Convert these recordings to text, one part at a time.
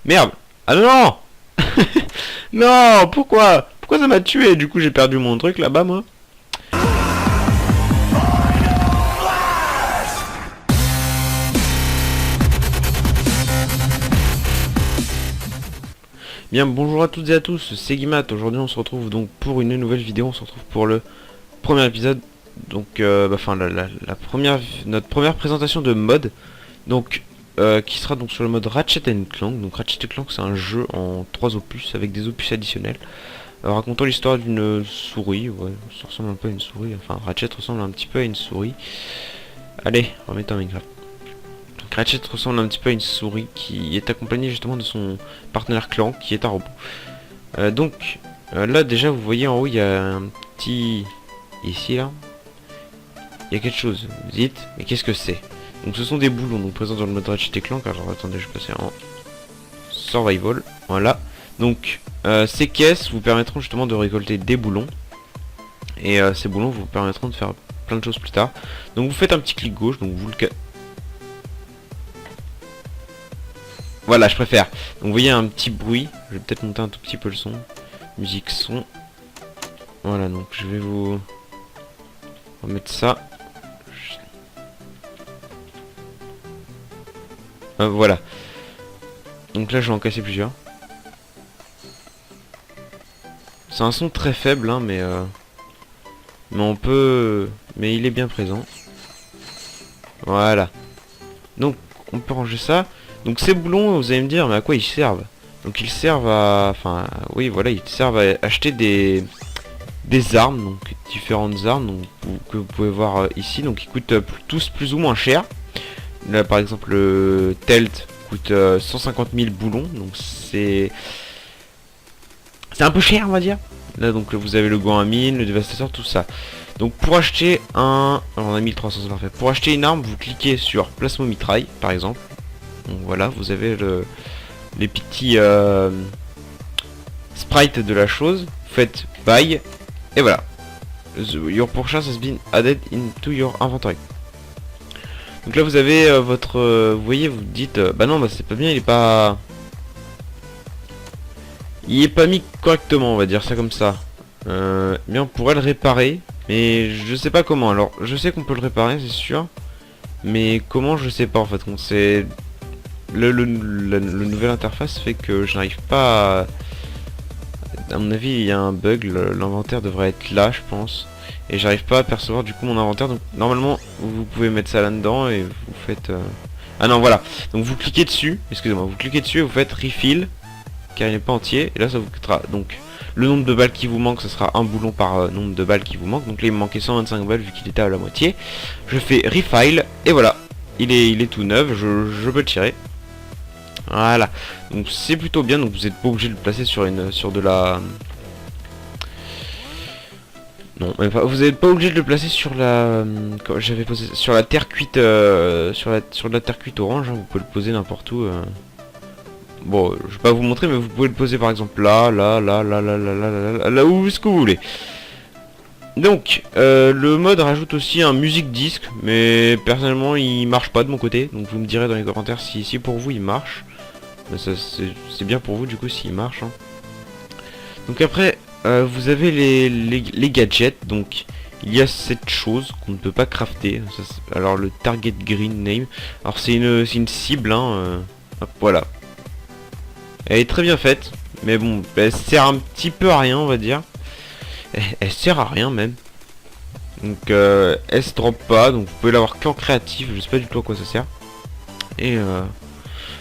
Merde. Ah non, non. Non, pourquoi? Pourquoi ça m'a tué? Du coup, j'ai perdu mon truc là-bas, moi. Bien, bonjour à toutes et à tous, c'est Guimat. Aujourd'hui, on se retrouve donc pour une nouvelle vidéo. On se retrouve pour le premier épisode. Donc, enfin, notre première présentation de mode. Donc, qui sera donc sur le mode Ratchet Clank. Donc, Ratchet Clank, c'est un jeu en 3 opus avec des opus additionnels. Racontant l'histoire d'une souris. Ouais, ça ressemble un peu à une souris. Enfin, Ratchet ressemble un petit peu à une souris. Allez, remettons Minecraft. Ratchet ressemble un petit peu à une souris qui est accompagnée justement de son partenaire Clank qui est un robot. Là déjà vous voyez en haut il y a un petit... Ici là, il y a quelque chose. Vous dites, mais qu'est-ce que c'est? Donc ce sont des boulons donc présents dans le mode Ratchet et Clank. Alors attendez, je vais passer en Survival. Voilà. Donc ces caisses vous permettront justement de récolter des boulons. Et ces boulons vous permettront de faire plein de choses plus tard. Donc vous faites un petit clic gauche, donc vous le... Voilà, je préfère. Donc vous voyez un petit bruit. Je vais peut-être monter un tout petit peu le son. Musique son. Voilà, donc je vais vous remettre ça. Voilà. Donc là je vais en casser plusieurs. C'est un son très faible, hein, mais on peut... Mais il est bien présent. Voilà. Donc on peut ranger ça. Donc ces boulons, vous allez me dire, mais à quoi ils servent? Donc ils servent à... Enfin, oui, voilà, ils servent à acheter des armes, donc différentes armes donc, que vous pouvez voir ici. Donc ils coûtent tous plus ou moins cher. Là, par exemple, le Telt coûte 150 000 boulons, donc c'est un peu cher, on va dire. Là, donc vous avez le gant à mine, le dévastateur, tout ça. Donc pour acheter un... Alors, on a 1300, c'est parfait. Pour acheter une arme, vous cliquez sur Plasmomitraille, par exemple. Donc voilà, vous avez les petits sprites de la chose. Vous faites buy et voilà. Your purchase has been added into your inventory. Donc là vous avez votre... vous voyez, vous dites bah non, bah c'est pas bien, il est pas mis correctement, on va dire ça comme ça. Mais on pourrait le réparer, mais je sais pas comment. Alors je sais qu'on peut le réparer, c'est sûr, mais comment, je sais pas en fait. C'est le nouvelle interface fait que je n'arrive pas à mon avis il y a un bug, l'inventaire devrait être là je pense, et j'arrive pas à percevoir du coup mon inventaire. Donc normalement vous pouvez mettre ça là dedans et vous faites ah non, voilà, donc vous cliquez dessus, excusez-moi, vous cliquez dessus et vous faites refill car il n'est pas entier, et là ça vous coûtera donc le nombre de balles qui vous manque, ce sera un boulon par nombre de balles qui vous manque. Donc là il me manquait 125 balles vu qu'il était à la moitié. Je fais refill et voilà, il est tout neuf, je peux le tirer. Voilà, donc c'est plutôt bien. Donc vous n'êtes pas obligé de le placer sur de la... Non, même pas, vous n'êtes pas obligé de le placer sur la... J'avais posé sur la terre cuite, sur de la terre cuite orange, hein. Vous pouvez le poser n'importe où. Bon, je vais pas vous montrer, mais vous pouvez le poser par exemple là, là où ce que vous voulez. Donc, le mode rajoute aussi un musique disque, mais personnellement il marche pas de mon côté. Donc vous me direz dans les commentaires si pour vous il marche. C'est bien pour vous du coup s'il marche, hein. Donc après vous avez les gadgets. Donc il y a cette chose qu'on ne peut pas crafter. Alors le target green name. Alors c'est une cible, hein, hop, voilà. Elle est très bien faite, mais bon, elle sert un petit peu à rien, on va dire. Elle sert à rien même. Donc elle se drop pas, donc vous pouvez l'avoir qu'en créatif. Je sais pas du tout à quoi ça sert. Et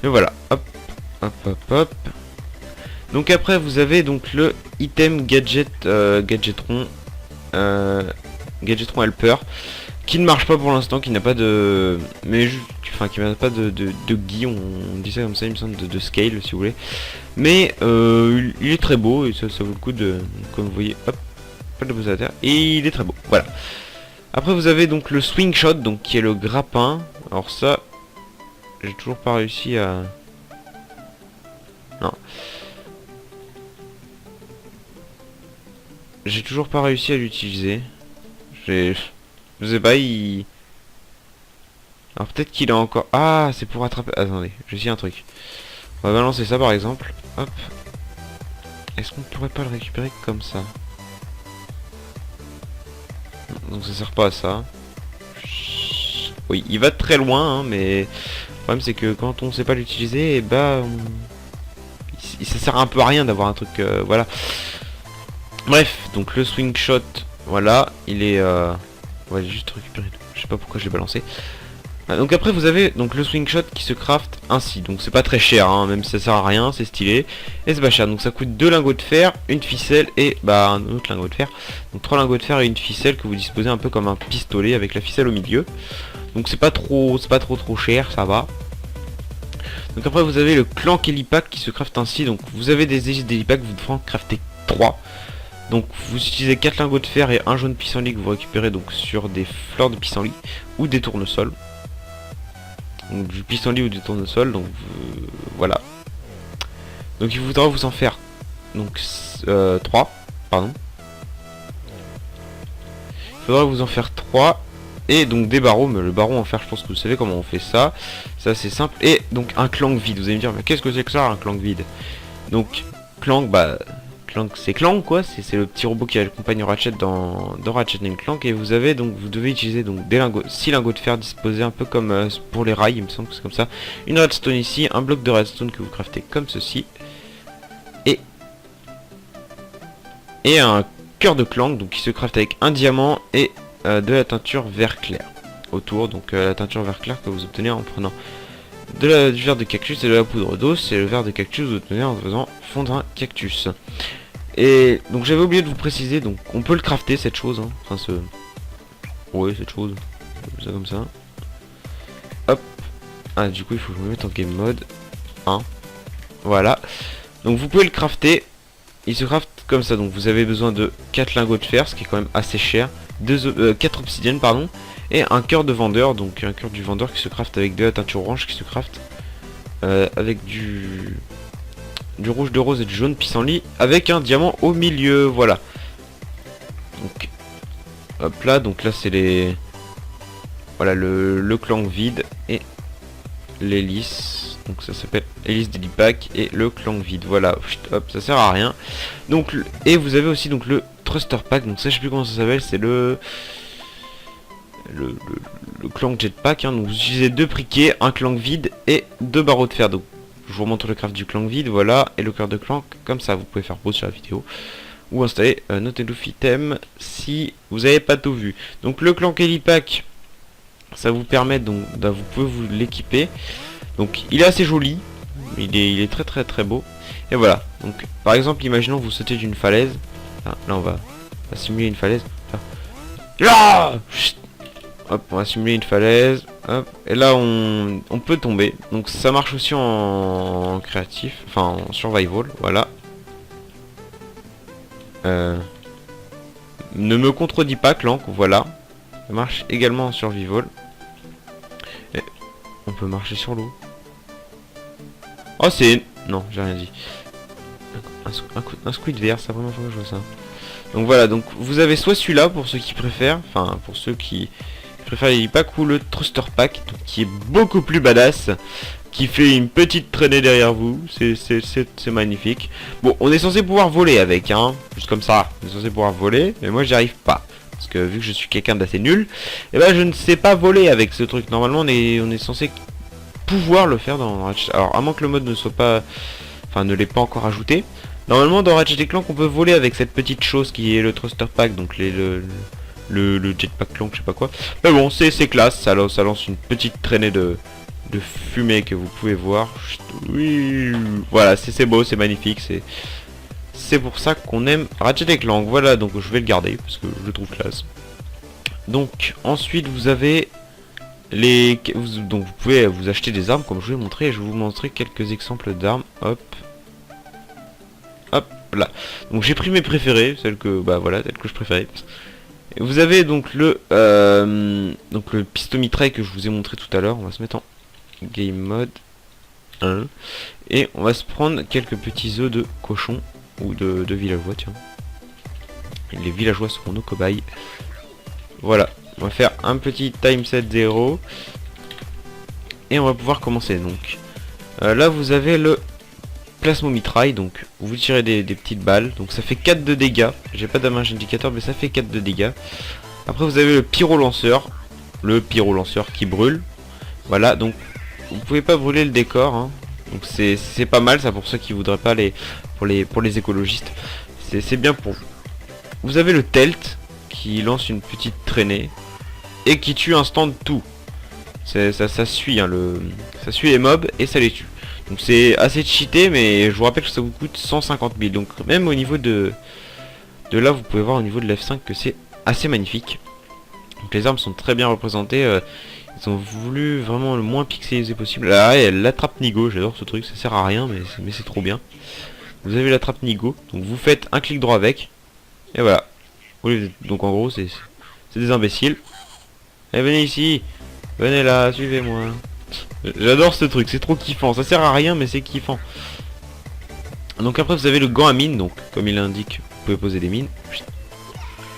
voilà, hop. Hop hop hop. Donc après vous avez donc le item gadget gadgetron gadgetron helper qui ne marche pas pour l'instant, qui n'a pas de... Mais enfin qui n'a pas de gui, on dit ça comme ça il me semble, de scale si vous voulez. Mais il est très beau et ça vaut le coup de... Comme vous voyez, hop, pas de poser à terre. Et il est très beau, voilà. Après vous avez donc le swing shot, donc qui est le grappin. Alors ça, j'ai toujours pas réussi à... Non. J'ai toujours pas réussi à l'utiliser. Je sais pas, il... Alors peut-être qu'il a encore... Ah, c'est pour attraper... Attendez, je sais un truc. On va balancer ça par exemple. Hop. Est-ce qu'on pourrait pas le récupérer comme ça? Donc ça sert pas à ça. Oui, il va très loin, hein, mais le problème c'est que quand on sait pas l'utiliser, et bah ça sert un peu à rien d'avoir un truc, voilà. Bref, donc le swing shot, voilà, il est, on va juste récupérer. Je sais pas pourquoi je l'ai balancé. Donc après vous avez donc le swing shot qui se craft ainsi, donc c'est pas très cher, hein, même si ça sert à rien, c'est stylé et c'est pas cher. Donc ça coûte 2 lingots de fer, une ficelle et bah un autre lingot de fer. Donc 3 lingots de fer et une ficelle que vous disposez un peu comme un pistolet avec la ficelle au milieu. Donc c'est pas trop cher, ça va. Donc après vous avez le clank helipack qui se craft ainsi. Donc vous avez des hélices d'helipack, vous devez en crafter 3. Donc vous utilisez 4 lingots de fer et un jaune pissenlit que vous récupérez donc sur des fleurs de pissenlit ou des tournesols. Donc du pissenlit ou du tournesol, donc voilà. Donc il faudra vous en faire donc 3, pardon. Il faudra vous en faire 3 et donc des barreaux, mais le barreau en fer, je pense que vous savez comment on fait ça. Ça c'est simple. Et donc un clank vide, vous allez me dire mais qu'est-ce que c'est que ça un clank vide? Donc clank, bah Clank, c'est Clank quoi, c'est le petit robot qui accompagne Ratchet dans Ratchet & Clank. Et vous avez donc, vous devez utiliser donc des lingots, 6 lingots de fer disposés un peu comme pour les rails, il me semble que c'est comme ça. Une redstone ici, un bloc de redstone que vous craftez comme ceci. Et un cœur de Clank, donc qui se craft avec un diamant et de la teinture vert clair autour. Donc la teinture vert clair que vous obtenez en prenant du verre de cactus et de la poudre d'eau. C'est le verre de cactus que vous obtenez en faisant fondre un cactus. Et donc j'avais oublié de vous préciser, donc on peut le crafter cette chose, hein. Enfin ce... Ouais cette chose, ça comme ça. Hop. Ah du coup il faut que je me mette en game mode 1. Voilà. Donc vous pouvez le crafter. Il se craft comme ça, donc vous avez besoin de 4 lingots de fer, ce qui est quand même assez cher. 4 obsidiennes pardon. Et un cœur de vendeur, donc un cœur du vendeur qui se craft avec de la teinture orange qui se craft avec du rouge de rose et du jaune pissenlit avec un diamant au milieu, voilà. Donc hop là, donc là c'est les, voilà le clank vide et l'hélice, donc ça s'appelle hélice d'helipack et le clank vide, voilà. Hop, ça sert à rien. Donc et vous avez aussi donc le thruster pack, donc ça je sais plus comment ça s'appelle, c'est le clank jetpack, hein. Donc vous utilisez 2 briquets, un clank vide et 2 barreaux de fer. Donc je vous remontre le craft du clank vide, voilà, et le cœur de clank, comme ça vous pouvez faire pause sur la vidéo ou installer notez-le item si vous n'avez pas tout vu. Donc le clank helipack, ça vous permet donc vous pouvez vous l'équiper. Donc il est assez joli, il est très beau. Et voilà, donc par exemple imaginons vous sautez d'une falaise. Là on va simuler une falaise. Là hop, on va simuler une falaise. Hop, et là on peut tomber. Donc ça marche aussi en créatif, enfin en survival, voilà. Ne me contredis pas Clank, voilà. Ça marche également en survival. Et on peut marcher sur l'eau. Oh c'est... Non, j'ai rien dit. Un squid vert, c'est la première fois que je vois ça. Donc voilà, donc vous avez soit celui-là pour ceux qui préfèrent, enfin pour ceux qui préfèrent les packs, ou le thruster pack, donc, qui est beaucoup plus badass, qui fait une petite traînée derrière vous, c'est magnifique. Bon, on est censé pouvoir voler avec, hein, juste comme ça, on est censé pouvoir voler, mais moi j'y arrive pas. Parce que vu que je suis quelqu'un d'assez nul, et ben je ne sais pas voler avec ce truc. Normalement on est censé pouvoir le faire dans Ratchet. Alors à moins que le mode ne soit pas... Enfin ne l'ait pas encore ajouté. Normalement dans Ratchet & Clank on peut voler avec cette petite chose qui est le thruster pack, donc le jetpack clank, je sais pas quoi. Mais bon c'est classe, ça lance une petite traînée de fumée que vous pouvez voir. Oui, voilà, c'est beau, c'est magnifique, c'est pour ça qu'on aime Ratchet & Clank. Voilà, donc je vais le garder parce que je le trouve classe. Donc ensuite vous avez donc vous pouvez vous acheter des armes comme je vous ai montré. Je vais vous montrer quelques exemples d'armes. Hop là. Donc j'ai pris mes préférés, celles que celles que je préférais. Et vous avez donc le pistomitraille que je vous ai montré tout à l'heure. On va se mettre en game mode 1 et on va se prendre quelques petits œufs de cochon ou de villageois, tiens. Les villageois seront nos cobayes. Voilà, on va faire un petit time set 0 et on va pouvoir commencer. Donc là vous avez le plasmomitraille, donc vous tirez des petites balles, donc ça fait 4 de dégâts. J'ai pas damage indicateur mais ça fait 4 de dégâts. Après vous avez le pyro-lanceur qui brûle. Voilà, donc vous pouvez pas brûler le décor, hein. Donc c'est pas mal ça pour ceux qui voudraient pas pour les écologistes. C'est bien pour vous. Vous avez le Telt qui lance une petite traînée et qui tue instant tout. Ça suit hein, ça suit les mobs et ça les tue. Donc c'est assez cheaté, mais je vous rappelle que ça vous coûte 150 000. Donc même au niveau de là, vous pouvez voir au niveau de l'F5 que c'est assez magnifique. Donc les armes sont très bien représentées. Ils ont voulu vraiment le moins pixelisé possible. Là, elle l'attrape Nigo, j'adore ce truc, ça sert à rien, mais c'est trop bien. Vous avez l'attrape Nigo, donc vous faites un clic droit avec. Et voilà. Donc en gros, c'est des imbéciles. Eh, venez ici. Venez là, suivez-moi. J'adore ce truc, c'est trop kiffant. Ça sert à rien, mais c'est kiffant. Donc après, vous avez le gant à mine. Donc, comme il l'indique, vous pouvez poser des mines.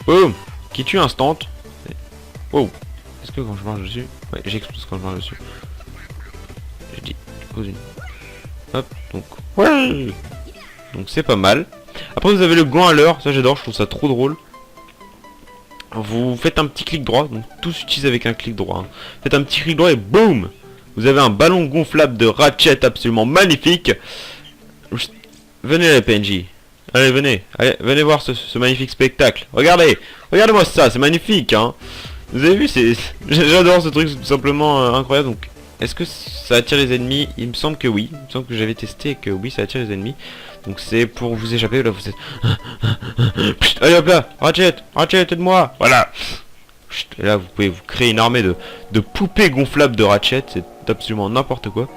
Boum, qui tue instant. Wow. Est-ce que quand je marche dessus... Ouais, j'explose quand je marche dessus. J'ai dit, pose une. Hop, donc... Ouais. Donc c'est pas mal. Après, vous avez le gant à l'heure. Ça, j'adore, je trouve ça trop drôle. Vous faites un petit clic droit, donc tout s'utilise avec un clic droit. Hein. Faites un petit clic droit et boum, vous avez un ballon gonflable de Ratchet absolument magnifique. Venez les PNJ. Allez, venez voir ce magnifique spectacle. Regardez-moi ça, c'est magnifique, hein. Vous avez vu, j'adore ce truc, c'est tout simplement incroyable. Donc, est-ce que ça attire les ennemis? Il me semble que oui. Il me semble que j'avais testé et que oui, ça attire les ennemis. Donc c'est pour vous échapper, là vous êtes... Allez hop là, Ratchet, aide-moi. Voilà. Et là vous pouvez vous créer une armée de poupées gonflables de Ratchet, c'est absolument n'importe quoi.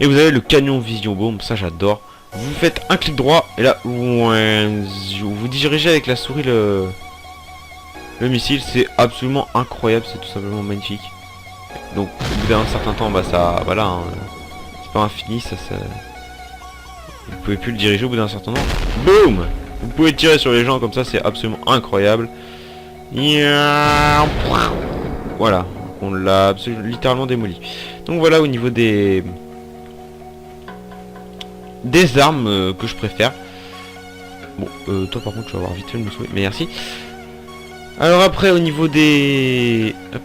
Et vous avez le canon Vision Bombe, ça j'adore. Vous faites un clic droit, et là, vous dirigez avec la souris le missile, c'est absolument incroyable, c'est tout simplement magnifique. Donc au bout d'un certain temps, bah ça, voilà, hein, c'est pas infini, ça... Vous pouvez plus le diriger au bout d'un certain temps. Boum! Vous pouvez tirer sur les gens comme ça, c'est absolument incroyable. Voilà, on l'a littéralement démoli. Donc voilà au niveau des armes que je préfère. Bon, toi par contre, tu vas avoir vite fait de me sauver. Mais merci. Alors après, au niveau des... Hop.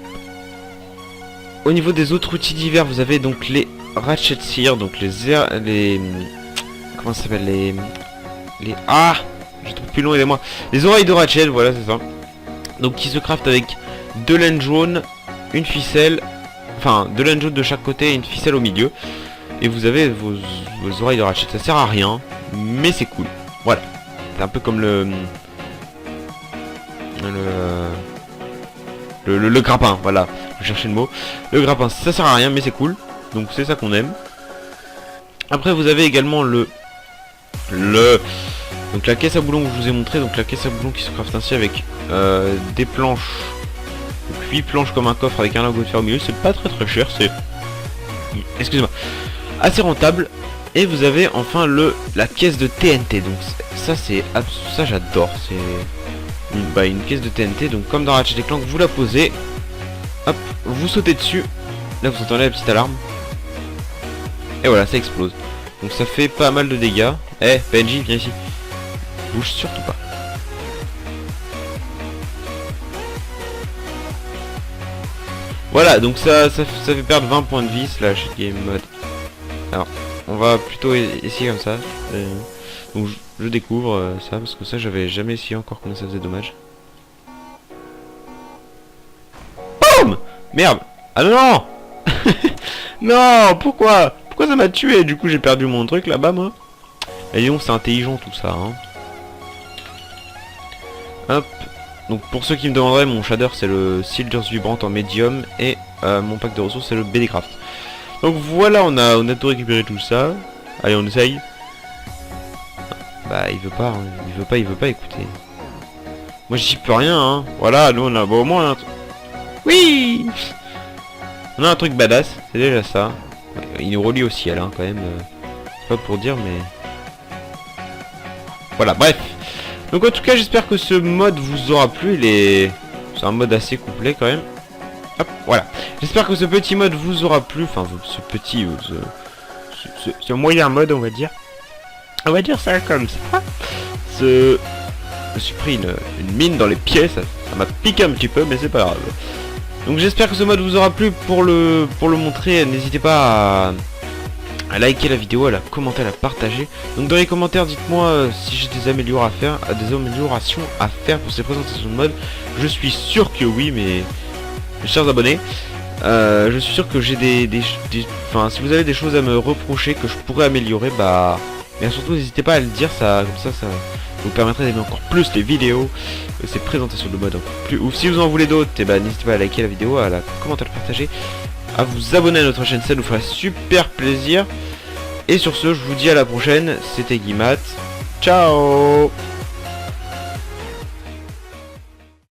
Au niveau des autres outils divers, vous avez donc les Ratchet Seer, donc les... Comment ça s'appelle les... Ah, je trouve plus long, aidez-moi. Les oreilles de Ratchet, voilà, c'est ça. Donc qui se craft avec deux laines jaunes, une ficelle, enfin deux laines jaunes de chaque côté et une ficelle au milieu. Et vous avez vos oreilles de Ratchet. Ça sert à rien, mais c'est cool. Voilà. C'est un peu comme le grappin, voilà. Je cherchais le mot. Le grappin, ça sert à rien, mais c'est cool. Donc c'est ça qu'on aime. Après vous avez également donc la caisse à boulons que je vous ai montré, donc la caisse à boulons qui se craft ainsi avec des planches, donc 8 planches comme un coffre avec un lingot de fer au milieu, c'est pas très cher, c'est, excusez-moi, assez rentable. Et vous avez enfin la caisse de TNT, donc ça j'adore, c'est une caisse de TNT, donc comme dans Ratchet & Clank, vous la posez, hop, vous sautez dessus, là vous entendez la petite alarme, et voilà, ça explose. Donc ça fait pas mal de dégâts. Eh, PNJ, viens ici. Bouge surtout pas. Voilà, donc ça fait perdre 20 points de vie slash game mode. Alors, on va plutôt essayer comme ça. Donc je découvre ça, parce que ça j'avais jamais essayé encore combien ça faisait dommage. Boum! Merde! Ah non! Non! Pourquoi ça m'a tué? Du coup j'ai perdu mon truc là-bas moi. Et disons c'est intelligent tout ça hein. Hop. Donc pour ceux qui me demanderaient, mon shader c'est le Silgers Vibrant en médium. Et mon pack de ressources c'est le BDcraft. Donc voilà, on a tout récupéré tout ça. Allez on essaye. Bah il veut pas hein. Il veut pas écouter. Moi j'y peux rien hein. Voilà, nous on a au moins un truc. Oui. On a un truc badass, c'est déjà ça. Il nous relie au ciel hein, quand même, c'est pas pour dire mais... Voilà, bref. Donc en tout cas j'espère que ce mode vous aura plu, c'est un mode assez complet quand même. Hop, voilà. J'espère que ce petit mode vous aura plu, enfin ce petit... ce moyen mode, on va dire. On va dire ça comme ça. Je me suis pris une mine dans les pieds, ça m'a piqué un petit peu, mais c'est pas grave. Donc j'espère que ce mode vous aura plu. Pour le montrer, n'hésitez pas à liker la vidéo, à la commenter, à la partager. Donc dans les commentaires, dites-moi si j'ai des améliorations à faire pour ces présentations de mode. Je suis sûr que oui, mes chers abonnés. Je suis sûr que j'ai enfin, si vous avez des choses à me reprocher que je pourrais améliorer, bah, mais surtout n'hésitez pas à le dire, ça, comme ça vous permettrait d'aimer encore plus les vidéos, ces présentations de mode encore plus ouf. Si vous en voulez d'autres, et bah, n'hésitez pas à liker la vidéo, à la commenter, à la partager, à vous abonner à notre chaîne, ça nous fera super plaisir. Et sur ce, je vous dis à la prochaine, c'était Guimate, ciao.